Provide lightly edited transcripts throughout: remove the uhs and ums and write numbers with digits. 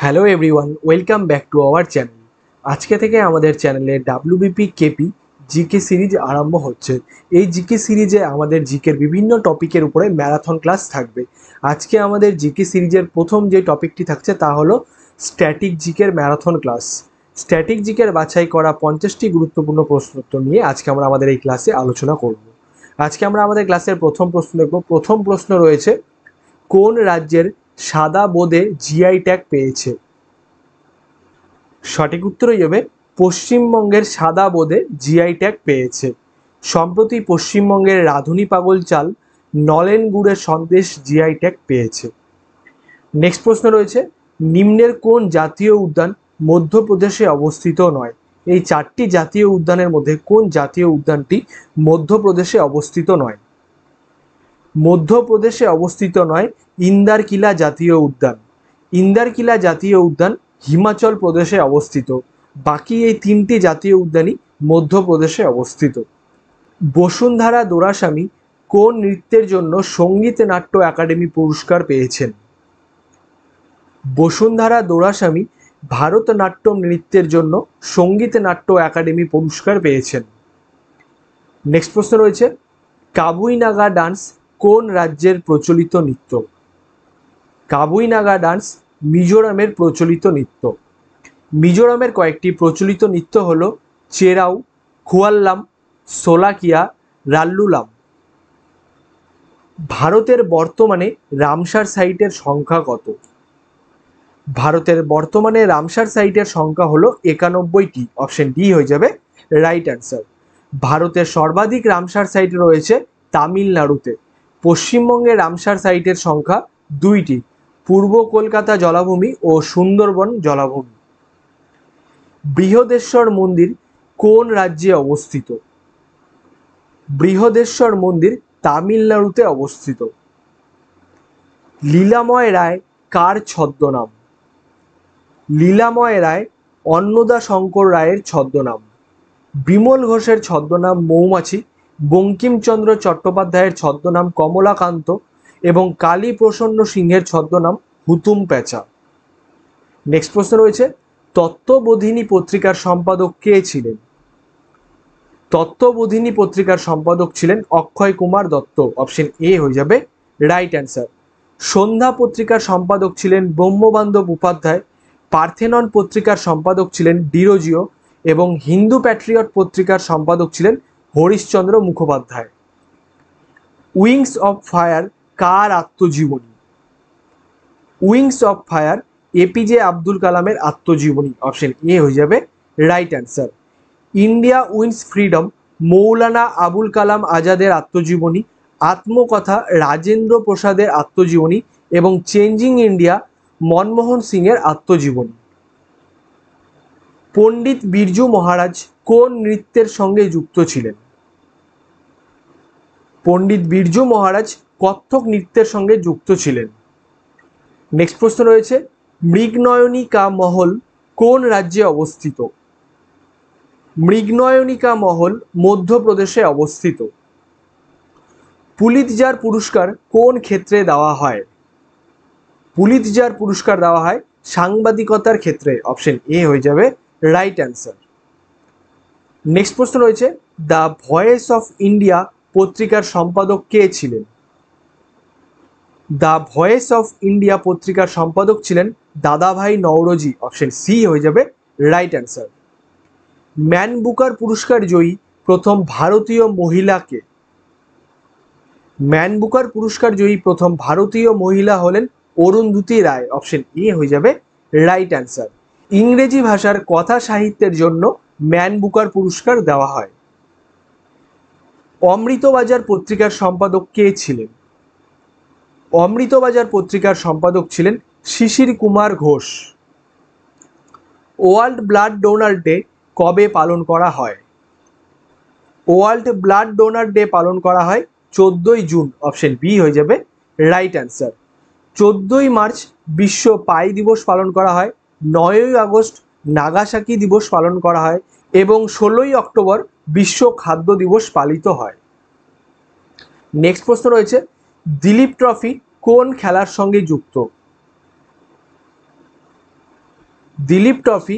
Hello everyone, welcome back to our channel. আজকে থেকে আমাদের চ্যানেলে ডাব্লিউবিপি কেপি জিকে সিরিজ আরম্ভ হচ্ছে। এই জিকে সিরিজে আমাদের জিকের বিভিন্ন টপিকের উপরে ম্যারাথন ক্লাস থাকবে। আজকে আমাদের জিকে সিরিজের প্রথম যে টপিকটি থাকছে তা হলো স্ট্যাটিক জিকের ম্যারাথন ক্লাস। স্ট্যাটিক জিকের বাছাই করা 50টি গুরুত্বপূর্ণ প্রশ্নোত্তর নিয়ে আজকে আমরা আমাদের এই ক্লাসে আলোচনা করব। আজকে আমরা আমাদের ক্লাসের প্রথম প্রশ্ন দেখব। প্রথম প্রশ্ন রয়েছে, কোন রাজ্যের সাদা বোঁদে জিআই ট্যাগ পেয়েছে? সঠিক উত্তর হয়ে যাবে পশ্চিমবঙ্গের সাদা বোঁদে জিআই ট্যাগ পেয়েছে। সম্প্রতি পশ্চিমবঙ্গের রাঁধুনি পাগল চাল নলেন গুড়ের সন্দেশ জিআই ট্যাগ পেয়েছে। নেক্সট প্রশ্ন রয়েছে, নিম্নের কোন জাতীয় উদ্যান মধ্যপ্রদেশে অবস্থিত নয়? এই চারটি জাতীয় উদ্যানের মধ্যে কোন জাতীয় উদ্যানটি মধ্যপ্রদেশে অবস্থিত নয়? মধ্যপ্রদেশে অবস্থিত নয় ইন্দারকিলা জাতীয় উদ্যান। ইন্দারকিলা জাতীয় উদ্যান হিমাচল প্রদেশে অবস্থিত। বাকি এই তিনটি জাতীয় উদ্যানই মধ্যপ্রদেশে অবস্থিত। বসুন্ধরা দোরাস্বামী কোন নৃত্যের জন্য সঙ্গীত নাট্য একাডেমি পুরস্কার পেয়েছেন? বসুন্ধরা দোরাস্বামী ভারতনাট্যম নৃত্যের জন্য সঙ্গীত নাট্য একাডেমি পুরস্কার পেয়েছেন। নেক্সট প্রশ্ন রয়েছে, কাবুই নাগা ডান্স কোন রাজ্যের প্রচলিত নৃত্য? কাবুই নাগা ডান্স মিজোরামের প্রচলিত নৃত্য। মিজোরামের কয়েকটি প্রচলিত নৃত্য হল চেরাউ, খুয়াল্লাম, সোলাকিয়া, রাল্লুলাম। ভারতের বর্তমানে রামসার সাইটের সংখ্যা কত? ভারতের বর্তমানে রামসার সাইটের সংখ্যা হলো 91টি। অপশন ডি হয়ে যাবে রাইট অ্যান্সার। ভারতের সর্বাধিক রামসার সাইট রয়েছে তামিলনাড়ুতে। পশ্চিমবঙ্গে রামসার সাইটের সংখ্যা 2টি, পূর্ব কলকাতা জলাভূমি ও সুন্দরবন জলাভূমি। বৃহদেশ্বর মন্দির কোন রাজ্যে অবস্থিত? বৃহদেশ্বর মন্দির তামিলনাড়ুতে অবস্থিত। লীলাময় রায় কার ছদ্মনাম? লীলাময় রায় অন্নদা শঙ্কর রায়ের ছদ্মনাম। বিমল ঘোষের ছদ্মনাম মৌমাছি, বঙ্কিমচন্দ্র চট্টোপাধ্যায়ের ছদ্মনাম কমলাকান্ত এবং কালী প্রসন্ন সিংহের ছদ্মনাম হুতুম প্যাঁচা। নেক্সট প্রশ্ন রয়েছে, তত্ত্ববোধিনী পত্রিকার সম্পাদক কে ছিলেন? তত্ত্ববোধিনী পত্রিকার সম্পাদক ছিলেন অক্ষয় কুমার দত্ত। অপশন এ হয়ে যাবে রাইট অ্যান্সার। সন্ধ্যা পত্রিকার সম্পাদক ছিলেন ব্রহ্মবান্ধব উপাধ্যায়। পার্থেনন পত্রিকার সম্পাদক ছিলেন ডিরোজিও এবং হিন্দু প্যাট্রিয়ট পত্রিকার সম্পাদক ছিলেন Harishchandra Mukhopadhyay. Wings of Fire কার আত্মজীবনী? Wings of Fire APJ Abdul কালামের আত্মজীবনী। অপশন এ হয়ে যাবে right answer. India Wins Freedom Maulana Abul Kalam আজাদের আত্মজীবনী। আত্মকথা রাজেন্দ্র প্রসাদের আত্মজীবনী এবং চেঞ্জিং ইন্ডিয়া মনমোহন সিংয়ের আত্মজীবনী। পণ্ডিত বিরজু মহারাজ কোন নৃত্যের সঙ্গে যুক্ত ছিলেন? পণ্ডিত বিরজু মহারাজ কত্থক নৃত্যের সঙ্গে যুক্ত ছিলেন। নেক্সট প্রশ্ন রয়েছে, মৃগনয়নিকা মহল কোন রাজ্যে অবস্থিত? মৃগনয়নিকা মহল মধ্যপ্রদেশে অবস্থিত। পুলিৎজার পুরস্কার কোন ক্ষেত্রে দেওয়া হয়? পুলিৎজার পুরস্কার দেওয়া হয় সাংবাদিকতার ক্ষেত্রে। অপশন এ হয়ে যাবে রাইট অ্যান্সার। নেক্সট প্রশ্ন রয়েছে, দ্য ভয়েস অফ ইন্ডিয়া পত্রিকার সম্পাদক কে ছিলেন? দ্য ভয়েস অফ ইন্ডিয়া পত্রিকার সম্পাদক ছিলেন দাদাভাই নওরোজি। অপশন সি হয়ে যাবে রাইট অ্যান্সার। ম্যান বুকার পুরস্কার জয়ী প্রথম ভারতীয় মহিলাকে? ম্যান বুকার পুরস্কার জয়ী প্রথম ভারতীয় মহিলা হলেন অরুন্ধতী রায়। অপশন এ হয়ে যাবে রাইট অ্যান্সার। ইংরেজি ভাষার কথা সাহিত্যের জন্য ম্যান বুকার পুরস্কার দেওয়া হয়। অমৃতবাজার পত্রিকার সম্পাদক কে ছিলেন? অমৃতবাজার পত্রিকার সম্পাদক ছিলেন Shishir Kumar Ghosh. World Blood Donor Day কবে পালন করা হয়? ওয়ার্ল্ড ব্লাড ডোনার ডে পালন করা হয় 14ই জুন। অপশন বি হয়ে যাবে রাইট অ্যান্সার। 14ই মার্চ বিশ্ব পাই দিবস পালন করা হয়। 9ই আগস্ট নাগাসাকি দিবস পালন করা হয় এবং 16ই অক্টোবর বিশ্ব খাদ্য দিবস পালিত হয়। নেক্সট প্রশ্ন রয়েছে, দিলীপ ট্রফি কোন খেলার সঙ্গে যুক্ত? দিলীপ ট্রফি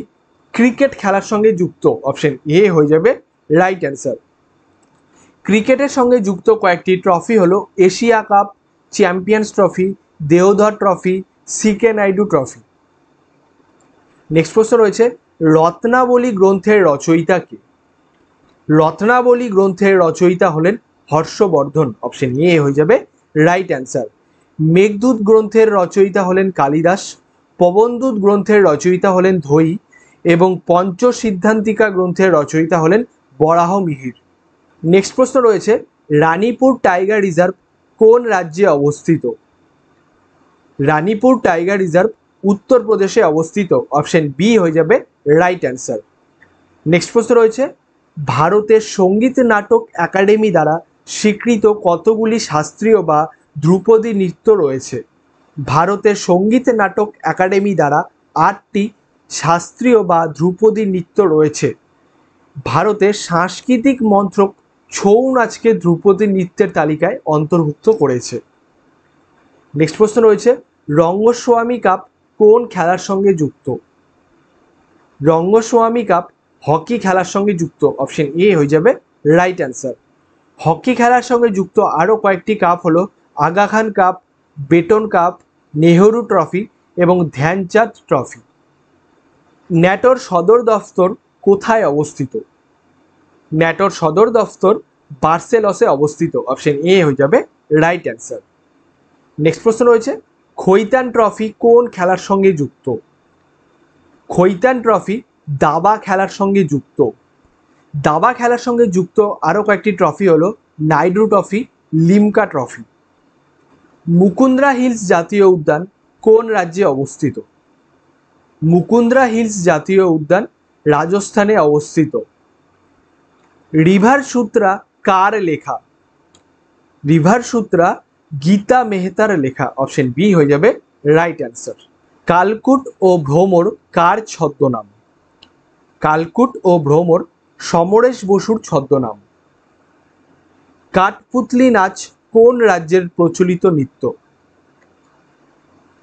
ক্রিকেট খেলার সঙ্গে যুক্ত, অপশন এ হয়ে যাবে রাইট অ্যান্সার। ক্রিকেটের সঙ্গে যুক্ত কয়েকটি ট্রফি হলো Asia Cup, Champions Trophy, Deodhar Trophy, CK Naidu Trophy. Next প্রশ্ন রয়েছে, রত্নাবলী গ্রন্থের রচয়িতা কে? রত্নাবলী গ্রন্থের রচয়িতা হলেন হর্ষবর্ধন, অপশন এ হয়ে যাবে রাইট অ্যান্সার। মেঘদূত গ্রন্থের রচয়িতা হলেন কালিদাস, পবনদূত গ্রন্থের রচয়িতা হলেন ধৈ এবং পঞ্চসিদ্ধান্তিকা গ্রন্থের রচয়িতা হলেন বরাহ মিহির। নেক্সট প্রশ্ন রয়েছে, রানীপুর টাইগার রিজার্ভ কোন রাজ্যে অবস্থিত? রানীপুর টাইগার রিজার্ভ উত্তরপ্রদেশে অবস্থিত, অপশন বি হয়ে যাবে রাইট অ্যান্সার। নেক্সট প্রশ্ন রয়েছে, ভারতের সঙ্গীত নাটক একাডেমি দ্বারা স্বীকৃত কতগুলি শাস্ত্রীয় বা ধ্রুপদী নৃত্য রয়েছে? ভারতের সঙ্গীত নাটক একাডেমি দ্বারা 8টি শাস্ত্রীয় বা ধ্রুপদী নৃত্য রয়েছে। ভারতের সাংস্কৃতিক মন্ত্রক ছৌ নাচকে ধ্রুপদী নৃত্যের তালিকায় অন্তর্ভুক্ত করেছে। নেক্সট প্রশ্ন রয়েছে, রঙ্গস্বামী কাপ কোন খেলার সঙ্গে যুক্ত? রঙ্গস্বামী কাপ হকি খেলার সঙ্গে যুক্ত, অপশন এ হয়ে যাবে রাইট অ্যান্সার। হকি খেলার সঙ্গে যুক্ত আরও কয়েকটি কাপ হলো Aga Khan Cup, Beighton Cup, Nehru Trophy এবং ধ্যানচাঁদ ট্রফি। ন্যাটোর সদর দফতর কোথায় অবস্থিত? ন্যাটোর সদর দফতর বার্সেলসে অবস্থিত, অপশন এ হয়ে যাবে রাইট অ্যান্সার। নেক্সট প্রশ্ন রয়েছে, খৈতান ট্রফি কোন খেলার সঙ্গে যুক্ত? খৈতান ট্রফি দাবা খেলার সঙ্গে যুক্ত। দাবা খেলার সঙ্গে যুক্ত আরও কয়েকটি ট্রফি হলো Naidu Trophy, Limca Trophy. Mukundra Hills জাতীয় উদ্যান কোন রাজ্যে অবস্থিত? মুকুন্দ্রা হিলস জাতীয় উদ্যান রাজস্থানে অবস্থিত। রিভার সূত্রা কার লেখা? রিভার সূত্রা গীতা মেহতার লেখা, অপশন বি হয়ে যাবে রাইট অ্যান্সার। কালকুট ও ভ্রমর কার ছদ্মনাম? কালকুট ও ভ্রমর সমরেশ বসুর ছদ্মনাম। কাঠপুতলি নাচ কোন রাজ্যের প্রচলিত নৃত্য?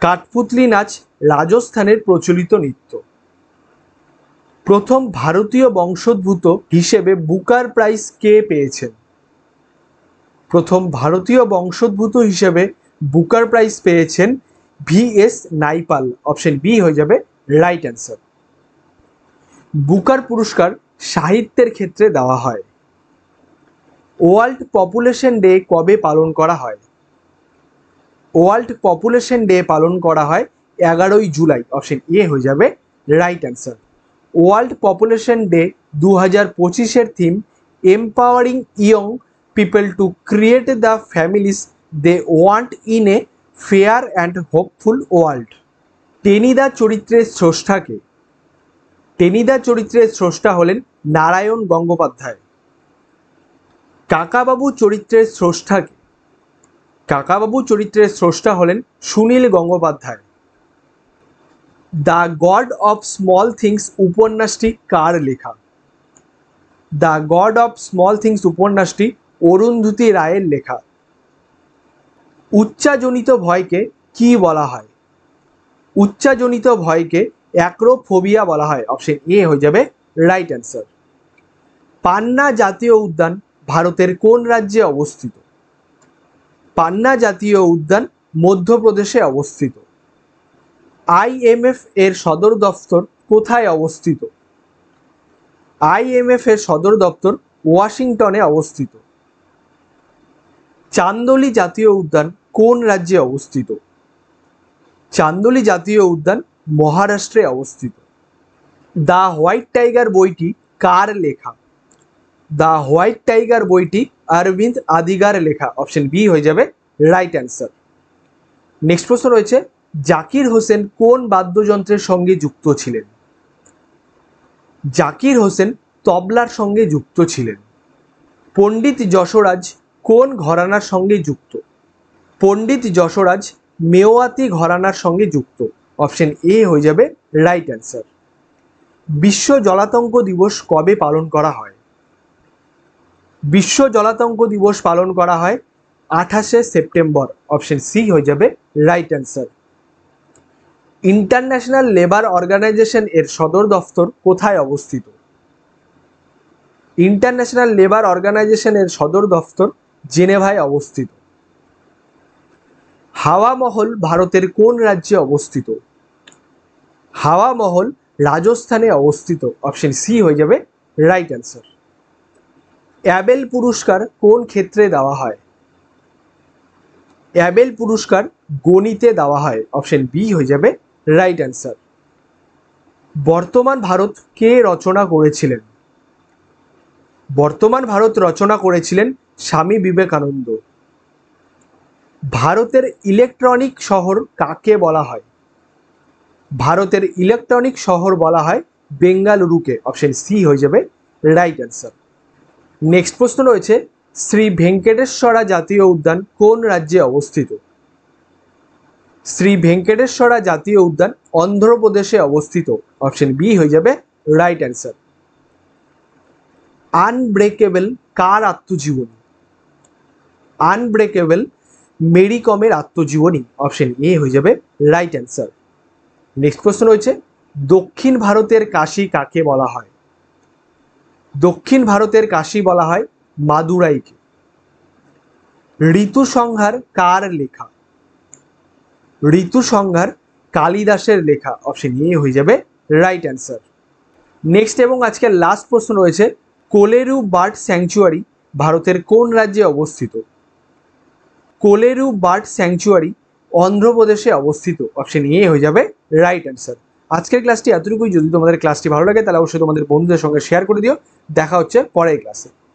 কাঠপুতলি নাচ রাজস্থানের প্রচলিত নৃত্য। প্রথম ভারতীয় বংশোদ্ভূত হিসেবে বুকার প্রাইজ কে পেয়েছেন? প্রথম ভারতীয় বংশোদ্ভূত হিসেবে বুকার প্রাইজ পেয়েছেন VS নাইপাল, অপশন বি হয়ে যাবে রাইট অ্যান্সার। বুকার পুরস্কার সাহিত্যের ক্ষেত্রে দেওয়া হয়। ওয়ার্ল্ড পপুলেশন ডে কবে পালন করা হয়? ওয়ার্ল্ড পপুলেশন ডে পালন করা হয় 11ই জুলাই, অপশন এ হয়ে যাবে right answer. World Population Day 2025-এর theme empowering young people to create the families they want in a fair and hopeful world. Tenida চরিত্রের স্রষ্টাকে? টেনিদা চরিত্রের স্রষ্টা হলেন নারায়ণ গঙ্গোপাধ্যায়। কাকাবাবু চরিত্রের স্রষ্টাকে? কাকাবাবু চরিত্রের স্রষ্টা হলেন Sunil Gangopadhyay. The god of small things উপন্যাসটি কার লেখা? The god of small things উপন্যাসটি অরুন্ধতী রায়ের লেখা। উচ্চাজনিত ভয়কে কি বলা হয়? উচ্চাজনিত ভয়কে অ্যাক্রোফোবিয়া বলা হয়, অপশন এ হয়ে যাবে রাইট অ্যান্সার। পান্না জাতীয় উদ্যান ভারতের কোন রাজ্যে অবস্থিত? পান্না জাতীয় উদ্যান মধ্যপ্রদেশে অবস্থিত। IMF এর সদর দফতর কোথায় অবস্থিত? IMF এর সদর দপ্তর ওয়াশিংটনে অবস্থিত। চান্দোলি জাতীয় উদ্যান কোন রাজ্যে অবস্থিত? চান্দোলি জাতীয় উদ্যান মহারাষ্ট্রে অবস্থিত। দ্য হোয়াইট টাইগার বইটি কার লেখা? দ্য হোয়াইট টাইগার বইটি অরবিন্দ আদিগার লেখা, অপশন বি হয়ে যাবে রাইট অ্যান্সার। নেক্সট প্রশ্ন রয়েছে, জাকির হোসেন কোন বাদ্যযন্ত্রের সঙ্গে যুক্ত ছিলেন? জাকির হোসেন তবলার সঙ্গে যুক্ত ছিলেন। পণ্ডিত যশোরাজ কোন ঘরানার সঙ্গে যুক্ত? পণ্ডিত যশোরাজ মেওয়াতি ঘরানার সঙ্গে যুক্ত, অপশন এ হয়ে যাবে রাইট অ্যান্সার। বিশ্ব জলাতঙ্ক দিবস কবে পালন করা হয়? বিশ্ব জলাতঙ্ক দিবস পালন করা হয় 28শে সেপ্টেম্বর, অপশন সি হয়ে যাবে right answer. International Labour Organization এর সদর দফতর কোথায় অবস্থিত? ইন্টারন্যাশনাল লেবার অর্গানাইজেশন এর সদর দফতর জেনেভায় অবস্থিত। হাওয়া মহল ভারতের কোন রাজ্যে অবস্থিত? হাওয়া মহল রাজস্থানে অবস্থিত। অপশন সি হয়ে যাবে রাইট অ্যান্সার। অ্যাবেল পুরস্কার কোন ক্ষেত্রে দেওয়া হয়? অ্যাবেল পুরস্কার গণিতে দেওয়া হয়। অপশন বি হয়ে যাবে রাইট অ্যান্সার। বর্তমান ভারত কে রচনা করেছিলেন? বর্তমান ভারত রচনা করেছিলেন স্বামী বিবেকানন্দ। ভারতের ইলেকট্রনিক শহর কাকে বলা হয়? ভারতের ইলেকট্রনিক শহর বলা হয় বেঙ্গালুরুকে। অপশন সি হয়ে যাবে রাইট অ্যান্সার। নেক্সট প্রশ্ন রয়েছে, শ্রী ভেঙ্কটেশ্বরা জাতীয় উদ্যান কোন রাজ্যে অবস্থিত? শ্রী ভেঙ্কটেশ্বরা জাতীয় উদ্যান অন্ধ্রপ্রদেশে অবস্থিত। অপশন বি হয়ে যাবে রাইট অ্যান্সার। আনব্রেকেবল কার আত্মজীবনী? আনব্রেকেবল মেরি কমের আত্মজীবনী। অপশন এ হয়ে যাবে রাইট অ্যান্সার। নেক্সট প্রশ্ন রয়েছে, দক্ষিণ ভারতের কাশী কাকে বলা হয়? দক্ষিণ ভারতের কাশী বলা হয় মাদুরাইকে। ঋতু সংহার কার লেখা? ঋতু সংহার কালিদাসের লেখা। অপশন এ হয়ে যাবে রাইট অ্যান্সার। নেক্সট এবং আজকের লাস্ট প্রশ্ন রয়েছে, কোলেরু বার্ড স্যাংচুয়ারি ভারতের কোন রাজ্যে অবস্থিত? কোলেরু বার্ড স্যাংচুয়ারি অন্ধ্রপ্রদেশে অবস্থিত। অপশন এ হয়ে যাবে রাইট অ্যান্সার। আজকের ক্লাসটি এতটুকুই। যদি তোমাদের ক্লাসটি ভালো লাগে তাহলে অবশ্যই তোমাদের বন্ধুদের সঙ্গে শেয়ার করে দিও। দেখা হচ্ছে পরের ক্লাসে।